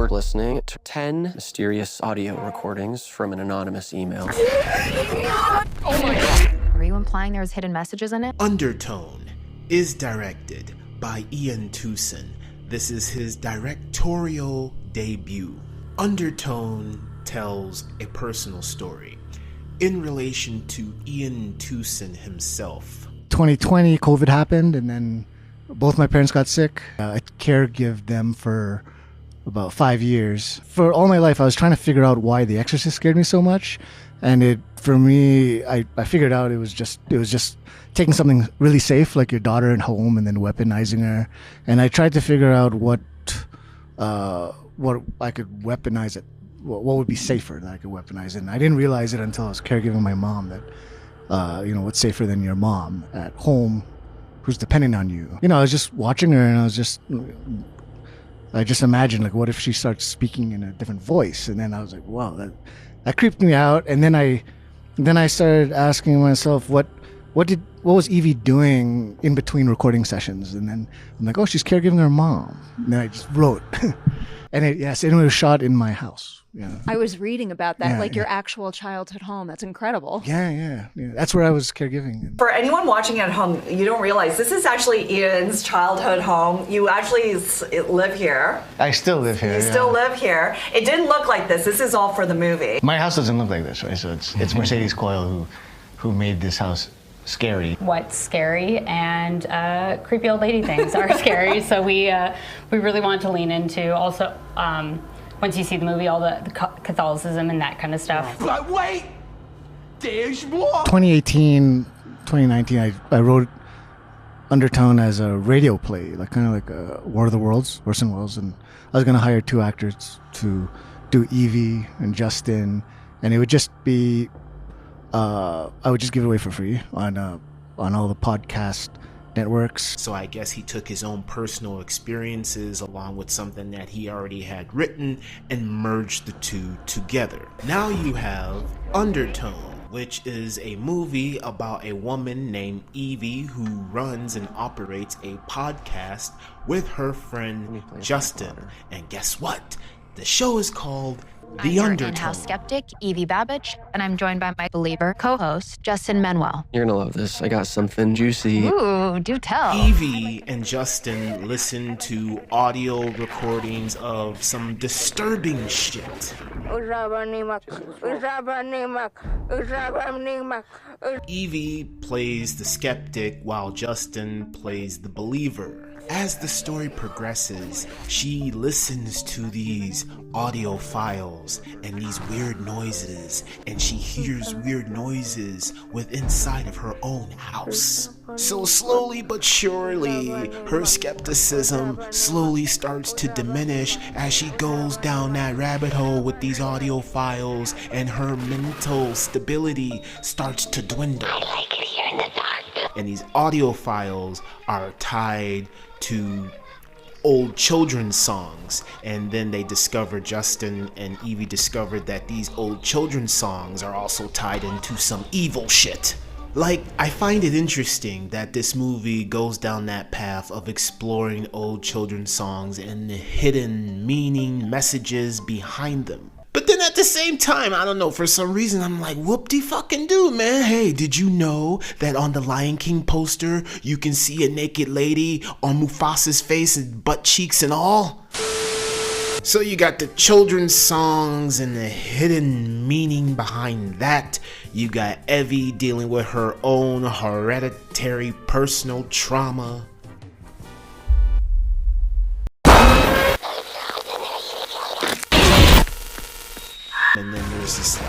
were listening to 10 mysterious audio recordings from an anonymous email. Oh my God! Are you implying there's hidden messages in it? Undertone is directed by Ian Tucson. This is his directorial debut. Undertone tells a personal story in relation to Ian Tucson himself. 2020, COVID happened, and then both my parents got sick. I caregived them for about 5 years. For all my life, I was trying to figure out why The Exorcist scared me so much. And for me, I figured out it was just taking something really safe, like your daughter at home, and then weaponizing her. And I tried to figure out what I could weaponize it. What would be safer that I could weaponize it. And I didn't realize it until I was caregiving my mom that, what's safer than your mom at home who's depending on you. I was just watching her, and I just imagined, like, what if she starts speaking in a different voice? And then I was like, wow, that creeped me out. And then I started asking myself, what was Evie doing in between recording sessions? And then I'm like, oh, she's caregiving her mom. And then I just wrote. And it was shot in my house. Yeah. I was reading about that, your actual childhood home. That's incredible. Yeah. That's where I was caregiving. For anyone watching at home, you don't realize this is actually Ian's childhood home. You actually live here. I still live here. You still live here. It didn't look like this. This is all for the movie. My house doesn't look like this, right? So it's Mercedes Coyle who made this house scary. What's scary and creepy old lady things are scary. So we really wanted to lean into also. Once you see the movie, all the Catholicism and that kind of stuff. But wait! There's more! 2018, 2019, I wrote Undertone as a radio play, kind of like a War of the Worlds, Orson Welles, and I was going to hire 2 actors to do Evie and Justin, and it would just be, I would just give it away for free on all the podcast networks. So I guess he took his own personal experiences along with something that he already had written and merged the two together. Now you have Undertone, which is a movie about a woman named Evie who runs and operates a podcast with her friend Justin. And guess what? The show is called The I'm Undertone. your in-house skeptic, Evie Babbage, and I'm joined by my believer co-host, Justin Manuel. You're gonna love this. I got something juicy. Ooh, do tell. Evie and Justin listen to audio recordings of some disturbing shit. Evie plays the skeptic while Justin plays the believer. As the story progresses, she listens to these audio files and these weird noises, and she hears weird noises inside of her own house. So slowly but surely, her skepticism slowly starts to diminish as she goes down that rabbit hole with these audio files, and her mental stability starts to dwindle. I like it here in the dark. And these audio files are tied to old children's songs, and then Justin and Evie discovered that these old children's songs are also tied into some evil shit. I find it interesting that this movie goes down that path of exploring old children's songs and the hidden meaning messages behind them. But then at the same time, I don't know, for some reason I'm like, whoop-de-fucking-do, man. Hey, did you know that on the Lion King poster, you can see a naked lady on Mufasa's face and butt cheeks and all? So you got the children's songs and the hidden meaning behind that. You got Evie dealing with her own hereditary personal trauma. And then there's this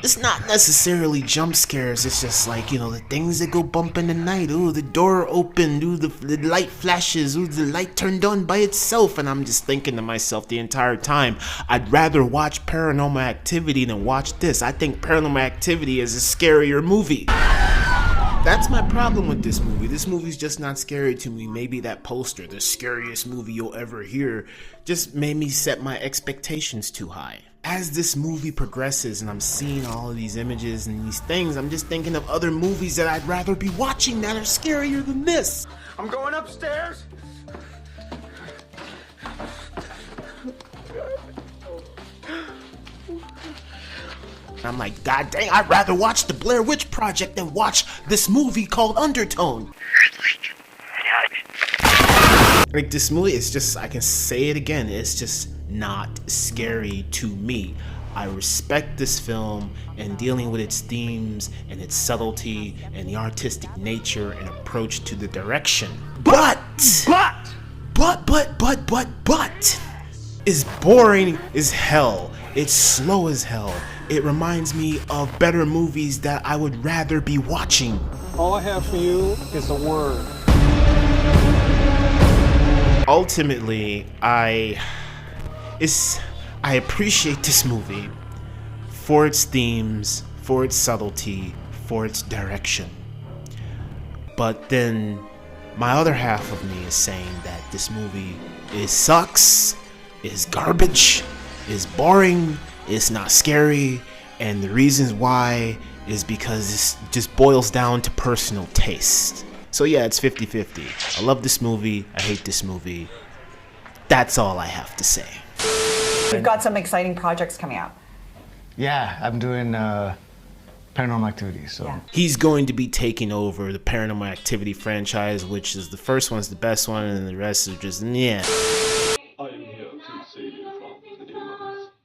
it's not necessarily jump scares, it's just the things that go bump in the night. Ooh, the door opened, ooh, the light flashes, ooh, the light turned on by itself. And I'm just thinking to myself the entire time, I'd rather watch Paranormal Activity than watch this. I think Paranormal Activity is a scarier movie. That's my problem with this movie. This movie's just not scary to me. Maybe that poster, the scariest movie you'll ever hear, just made me set my expectations too high. As this movie progresses and I'm seeing all of these images and these things, I'm just thinking of other movies that I'd rather be watching that are scarier than this. I'm going upstairs. I'm like, God dang, I'd rather watch the Blair Witch Project than watch this movie called Undertone. Like, this movie is just, I can say it again, it's just not scary to me. I respect this film and dealing with its themes and its subtlety and the artistic nature and approach to the direction. But is boring as hell. It's slow as hell. It reminds me of better movies that I would rather be watching. All I have for you is a word. Ultimately, I appreciate this movie for its themes, for its subtlety, for its direction. But then my other half of me is saying that this movie sucks, is garbage, is boring, is not scary, and the reasons why is because this just boils down to personal taste. So yeah, it's 50-50. I love this movie, I hate this movie. That's all I have to say. You've got some exciting projects coming out. Yeah, I'm doing Paranormal Activity. So he's going to be taking over the Paranormal Activity franchise, which is the first one's the best one, and the rest are just yeah.